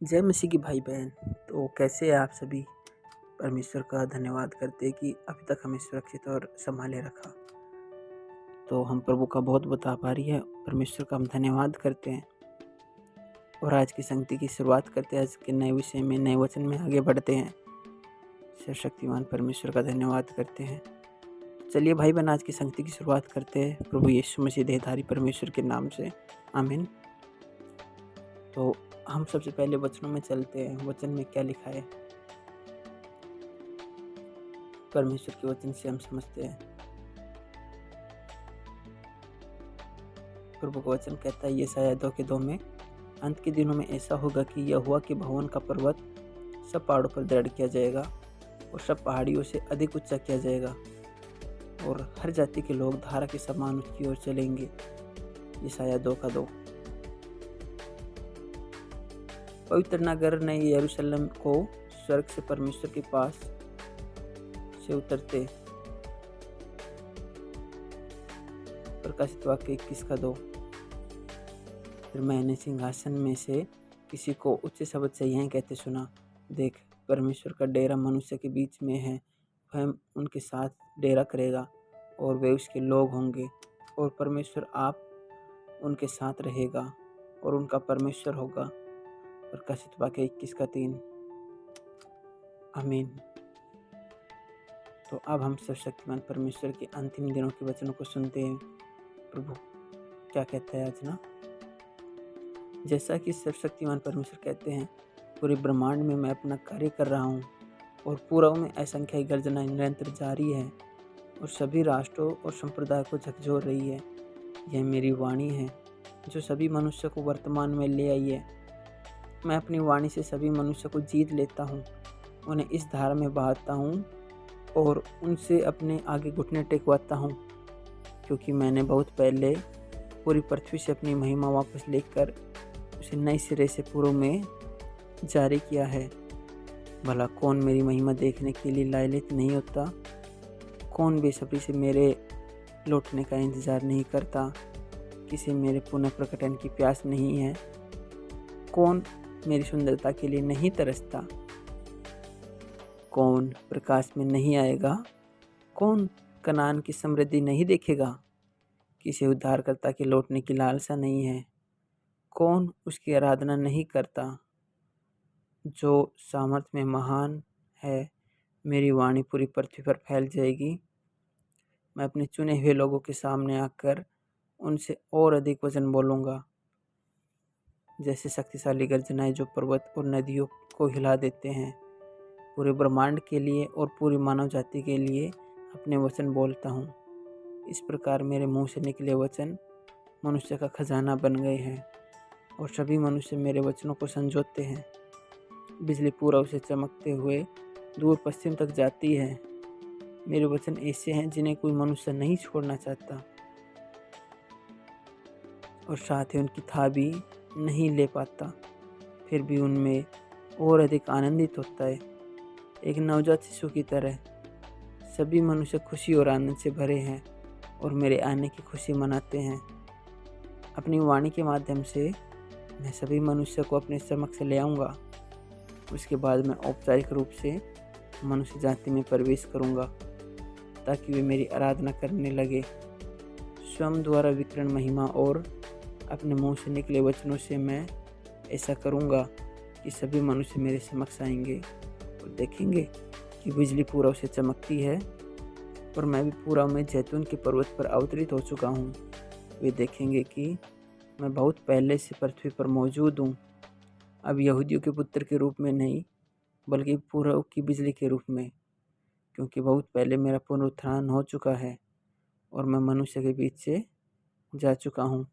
जय मसीह की भाई बहन। तो कैसे हैं आप सभी? परमेश्वर का धन्यवाद करते हैं कि अभी तक हमें सुरक्षित और संभाले रखा। तो हम प्रभु का बहुत आभारी है। परमेश्वर का हम धन्यवाद करते हैं और आज की संगति की शुरुआत करते हैं। आज के नए विषय में, नए वचन में आगे बढ़ते हैं। सर्वशक्तिमान परमेश्वर का धन्यवाद करते हैं। चलिए भाई बहन, आज की संगति की शुरुआत करते हैं प्रभु यीशु मसीह देहधारी परमेश्वर के नाम से, आमीन। तो हम सबसे पहले वचनों में चलते हैं। वचन में क्या लिखा है परमेश्वर के वचन से हम समझते हैं। प्रभु का वचन कहता है यशायाह 2:2 में, अंत के दिनों में ऐसा होगा कि यहोवा के भवन का पर्वत सब पहाड़ों पर दृढ़ किया जाएगा और सब पहाड़ियों से अधिक ऊंचा किया जाएगा और हर जाति के लोग धारा के समान उसकी ओर चलेंगे। यशायाह 2:2। पवित्र नगर नए यरूशलेम को स्वर्ग से परमेश्वर के पास से उतरते। प्रकाशित वाक्य 21:2। फिर मैंने सिंहासन में से किसी को उच्च शब्द से यह कहते सुना, देख, परमेश्वर का डेरा मनुष्य के बीच में है। वह उनके साथ डेरा करेगा और वे उसके लोग होंगे और परमेश्वर आप उनके साथ रहेगा और उनका परमेश्वर होगा। प्रकाशित वाक्य 21:3। आमीन। तो अब हम सर्वशक्तिमान परमेश्वर के अंतिम दिनों के वचनों को सुनते हैं। प्रभु क्या कहता है आज ना। जैसा कि सर्वशक्तिमान परमेश्वर कहते हैं, पूरे ब्रह्मांड में मैं अपना कार्य कर रहा हूँ और पूर्व में असंख्य गर्जनाएं निरंतर जारी है और सभी राष्ट्रों और संप्रदाय को झकझोर रही है। यह मेरी वाणी है जो सभी मनुष्य को वर्तमान में ले आई है। मैं अपनी वाणी से सभी मनुष्य को जीत लेता हूँ, उन्हें इस धारा में बहाता हूँ और उनसे अपने आगे घुटने टेकवाता हूँ, क्योंकि मैंने बहुत पहले पूरी पृथ्वी से अपनी महिमा वापस लेकर उसे नए सिरे से पूर्व में जारी किया है। भला कौन मेरी महिमा देखने के लिए लायक नहीं होता? कौन बेसब्री से मेरे लौटने का इंतज़ार नहीं करता? किसे मेरे पुनः प्रकटन की प्यास नहीं है? कौन मेरी सुंदरता के लिए नहीं तरसता? कौन प्रकाश में नहीं आएगा? कौन कनान की समृद्धि नहीं देखेगा? किसे उद्धारकर्ता के लौटने की लालसा नहीं है? कौन उसकी आराधना नहीं करता? जो सामर्थ में महान है, मेरी वाणी पूरी पृथ्वी पर फैल जाएगी। मैं अपने चुने हुए लोगों के सामने आकर उनसे और अधिक वचन बोलूँगा, जैसे शक्तिशाली गर्जनाएं जो पर्वत और नदियों को हिला देते हैं। पूरे ब्रह्मांड के लिए और पूरी मानव जाति के लिए अपने वचन बोलता हूँ। इस प्रकार मेरे मुंह से निकले वचन मनुष्य का खजाना बन गए हैं और सभी मनुष्य मेरे वचनों को संजोते हैं। बिजली पूर्व से चमकते हुए दूर पश्चिम तक जाती है। मेरे वचन ऐसे हैं जिन्हें कोई मनुष्य नहीं छोड़ना चाहता और साथ ही उनकी था भी नहीं ले पाता, फिर भी उनमें और अधिक आनंदित होता है। एक नवजात शिशु की तरह सभी मनुष्य खुशी और आनंद से भरे हैं और मेरे आने की खुशी मनाते हैं। अपनी वाणी के माध्यम से मैं सभी मनुष्य को अपने समक्ष ले आऊँगा। उसके बाद मैं औपचारिक रूप से मनुष्य जाति में प्रवेश करूँगा ताकि वे मेरी आराधना करने लगे। स्वयं द्वारा विकिरण महिमा और अपने मुंह से निकले वचनों से मैं ऐसा करूँगा कि सभी मनुष्य मेरे समक्ष आएंगे और देखेंगे कि बिजली पूर्व से चमकती है और मैं भी पूर्व में जैतून के पर्वत पर अवतरित हो चुका हूँ। वे देखेंगे कि मैं बहुत पहले से पृथ्वी पर मौजूद हूँ, अब यहूदियों के पुत्र के रूप में नहीं बल्कि पूर्व की बिजली के रूप में, क्योंकि बहुत पहले मेरा पुनरुत्थान हो चुका है और मैं मनुष्य के बीच से जा चुका हूँ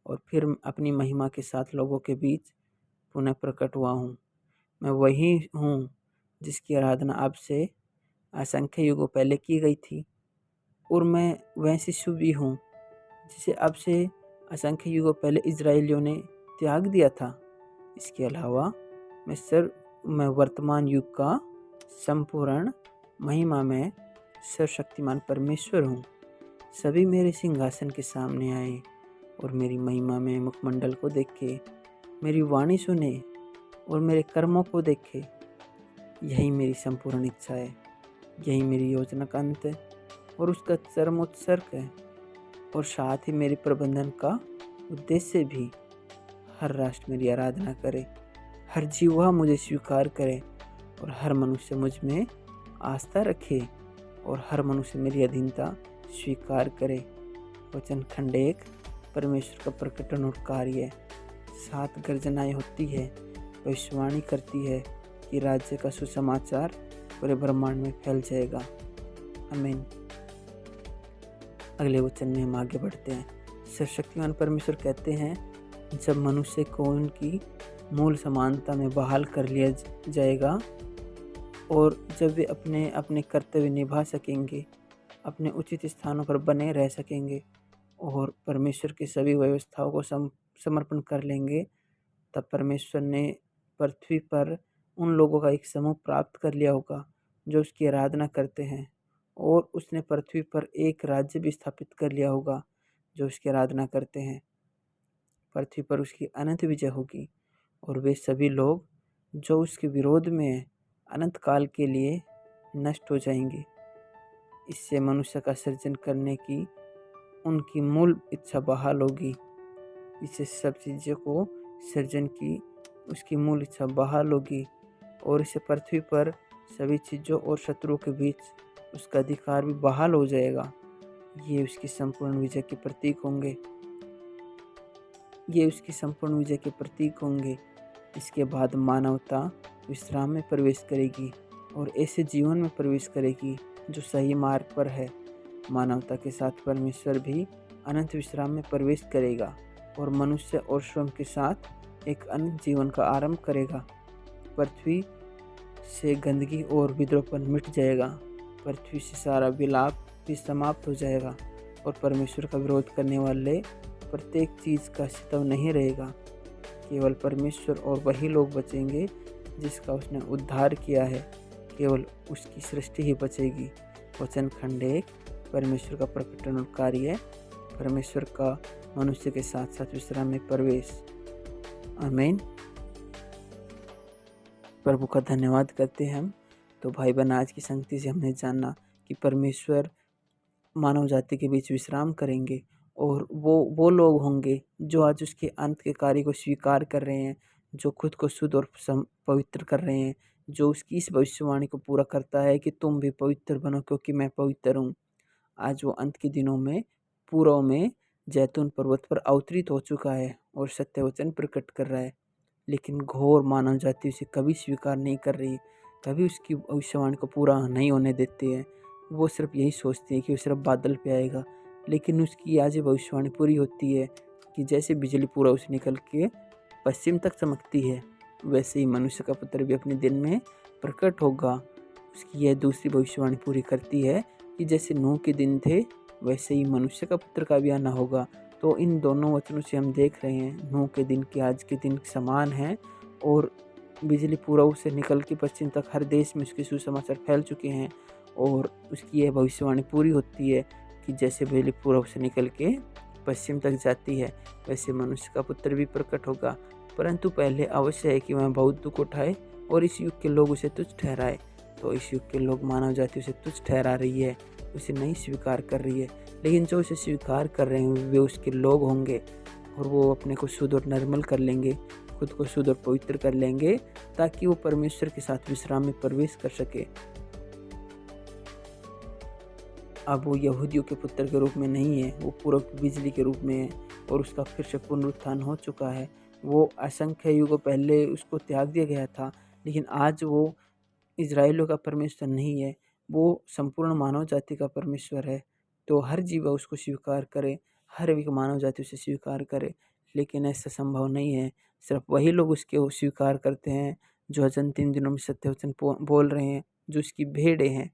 और फिर अपनी महिमा के साथ लोगों के बीच पुनः प्रकट हुआ हूँ। मैं वही हूँ जिसकी आराधना अब से असंख्य युगों पहले की गई थी और मैं वह शिशु भी हूँ जिसे अब से असंख्य युगों पहले इजरायलियों ने त्याग दिया था। इसके अलावा मैं वर्तमान युग का संपूर्ण महिमा में सर्वशक्तिमान परमेश्वर हूँ। सभी मेरे सिंहासन के सामने आए और मेरी महिमा में मुखमंडल को देखे, मेरी वाणी सुने और मेरे कर्मों को देखे। यही मेरी संपूर्ण इच्छा है, यही मेरी योजना का अंत है और उसका चरमोत्कर्ष है, और साथ ही मेरे प्रबंधन का उद्देश्य भी। हर राष्ट्र मेरी आराधना करे, हर जीवा मुझे स्वीकार करे और हर मनुष्य मुझ में आस्था रखे और हर मनुष्य मेरी अधीनता स्वीकार करे। वचन खंड 1। परमेश्वर का प्रकटन और कार्य। 7 गर्जनाएं होती है, भविष्यवाणी करती है कि राज्य का सुसमाचार पूरे ब्रह्मांड में फैल जाएगा। आमीन। अगले वचन में हम आगे बढ़ते हैं। सर्वशक्तिमान परमेश्वर कहते हैं, जब मनुष्य को उनकी मूल समानता में बहाल कर लिया जाएगा और जब वे अपने अपने कर्तव्य निभा सकेंगे, अपने उचित स्थानों पर बने रह सकेंगे और परमेश्वर की सभी व्यवस्थाओं को समर्पण कर लेंगे, तब परमेश्वर ने पृथ्वी पर उन लोगों का एक समूह प्राप्त कर लिया होगा जो उसकी आराधना करते हैं, और उसने पृथ्वी पर एक राज्य भी स्थापित कर लिया होगा जो उसकी आराधना करते हैं। पृथ्वी पर उसकी अनंत विजय होगी और वे सभी लोग जो उसके विरोध में हैं अनंत काल के लिए नष्ट हो जाएंगे। इससे मनुष्य का सृजन करने की उनकी मूल इच्छा बहाल होगी। इससे सब चीज़ों को सृजन की उसकी मूल इच्छा बहाल होगी और इससे पृथ्वी पर सभी चीज़ों और शत्रुओं के बीच उसका अधिकार भी बहाल हो जाएगा। ये उसकी संपूर्ण विजय के प्रतीक होंगे। इसके बाद मानवता विश्राम में प्रवेश करेगी और ऐसे जीवन में प्रवेश करेगी जो सही मार्ग पर है। मानवता के साथ परमेश्वर भी अनंत विश्राम में प्रवेश करेगा और मनुष्य और स्वयं के साथ एक अनंत जीवन का आरंभ करेगा। पृथ्वी से गंदगी और विद्रोहपन मिट जाएगा, पृथ्वी से सारा विलाप भी समाप्त हो जाएगा और परमेश्वर का विरोध करने वाले प्रत्येक चीज़ का अस्तित्व नहीं रहेगा। केवल परमेश्वर और वही लोग बचेंगे जिसका उसने उद्धार किया है। केवल उसकी सृष्टि ही बचेगी। वचन खंड 1। परमेश्वर का प्रकटन और कार्य। परमेश्वर का मनुष्य के साथ साथ विश्राम में प्रवेश। आमीन। प्रभु का धन्यवाद करते हैं हम। तो भाई बहन, आज की संगति से हमने जाना कि परमेश्वर मानव जाति के बीच विश्राम करेंगे और वो लोग होंगे जो आज उसके अंत के कार्य को स्वीकार कर रहे हैं, जो खुद को शुद्ध और पवित्र कर रहे हैं, जो उसकी इस भविष्यवाणी को पूरा करता है कि तुम भी पवित्र बनो क्योंकि मैं पवित्र हूँ। आज वो अंत के दिनों में पूर्व में जैतून पर्वत पर अवतरित हो चुका है और सत्य वचन प्रकट कर रहा है, लेकिन घोर मानव जाति उसे कभी स्वीकार नहीं कर रही, कभी उसकी भविष्यवाणी को पूरा नहीं होने देते हैं। वो सिर्फ यही सोचते हैं कि वो सिर्फ बादल पे आएगा, लेकिन उसकी आज भविष्यवाणी पूरी होती है कि जैसे बिजली पूरा उसे निकल के पश्चिम तक चमकती है, वैसे ही मनुष्य का पुत्र भी अपने दिन में प्रकट होगा। उसकी यह दूसरी भविष्यवाणी पूरी करती है कि जैसे नूह के दिन थे वैसे ही मनुष्य का पुत्र का भी आना होगा। तो इन दोनों वचनों से हम देख रहे हैं नूह के दिन के आज के दिन समान हैं और बिजली पूर्व से निकल के पश्चिम तक हर देश में उसके सुसमाचार फैल चुके हैं और उसकी यह भविष्यवाणी पूरी होती है कि जैसे बिजली पूर्व से निकल के पश्चिम तक जाती है वैसे मनुष्य का पुत्र भी प्रकट होगा। परंतु पहले अवश्य है कि वह बहुत दुख उठाए और इस युग के लोग उसे तुच्छ ठहराए। तो इस युग के लोग मानव जाति उसे तुच्छ ठहरा रही है, उसे नहीं स्वीकार कर रही है, लेकिन जो उसे स्वीकार कर रहे हैं वे उसके लोग होंगे और वो अपने को शुद्ध और निर्मल कर लेंगे, खुद को शुद्ध और पवित्र कर लेंगे ताकि वो परमेश्वर के साथ विश्राम में प्रवेश कर सके। अब वो यहूदियों के पुत्र के रूप में नहीं है, वो पूर्व की बिजली के रूप में है और उसका फिर से पुनरुत्थान हो चुका है। वो असंख्य युगों पहले उसको त्याग दिया गया था, लेकिन आज वो इजराइलियों का परमेश्वर नहीं है, वो संपूर्ण मानव जाति का परमेश्वर है। तो हर जीव उसको स्वीकार करे, हर एक मानव जाति उसे स्वीकार करे, लेकिन ऐसा संभव नहीं है। सिर्फ वही लोग उसके स्वीकार करते हैं जो अंतिम दिनों में सत्य वचन बोल रहे हैं, जो उसकी भेड़ें हैं।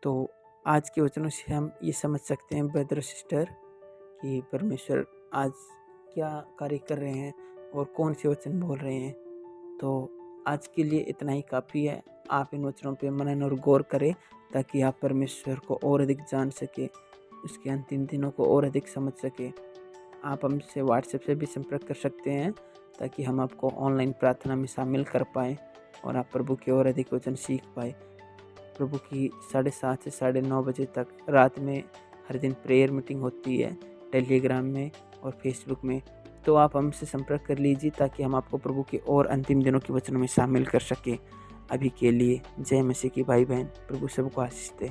तो आज के वचनों से हम ये समझ सकते हैं ब्रदर सिस्टर कि परमेश्वर आज क्या कार्य कर रहे हैं और कौन से वचन बोल रहे हैं। तो आज के लिए इतना ही काफ़ी है। आप इन वचनों पे मनन और गौर करें ताकि आप परमेश्वर को और अधिक जान सके। उसके अंतिम दिनों को और अधिक समझ सकें। आप हमसे व्हाट्सएप से भी संपर्क कर सकते हैं ताकि हम आपको ऑनलाइन प्रार्थना में शामिल कर पाएँ और आप प्रभु के और अधिक वचन सीख पाएँ। प्रभु की 7:30 से 9:30 बजे तक रात में हर दिन प्रेयर मीटिंग होती है टेलीग्राम में और फेसबुक में। तो आप हमसे संपर्क कर लीजिए ताकि हम आपको प्रभु के और अंतिम दिनों के वचनों में शामिल कर सकें। अभी के लिए जय मसीह की भाई बहन, प्रभु सबको आशीष दे।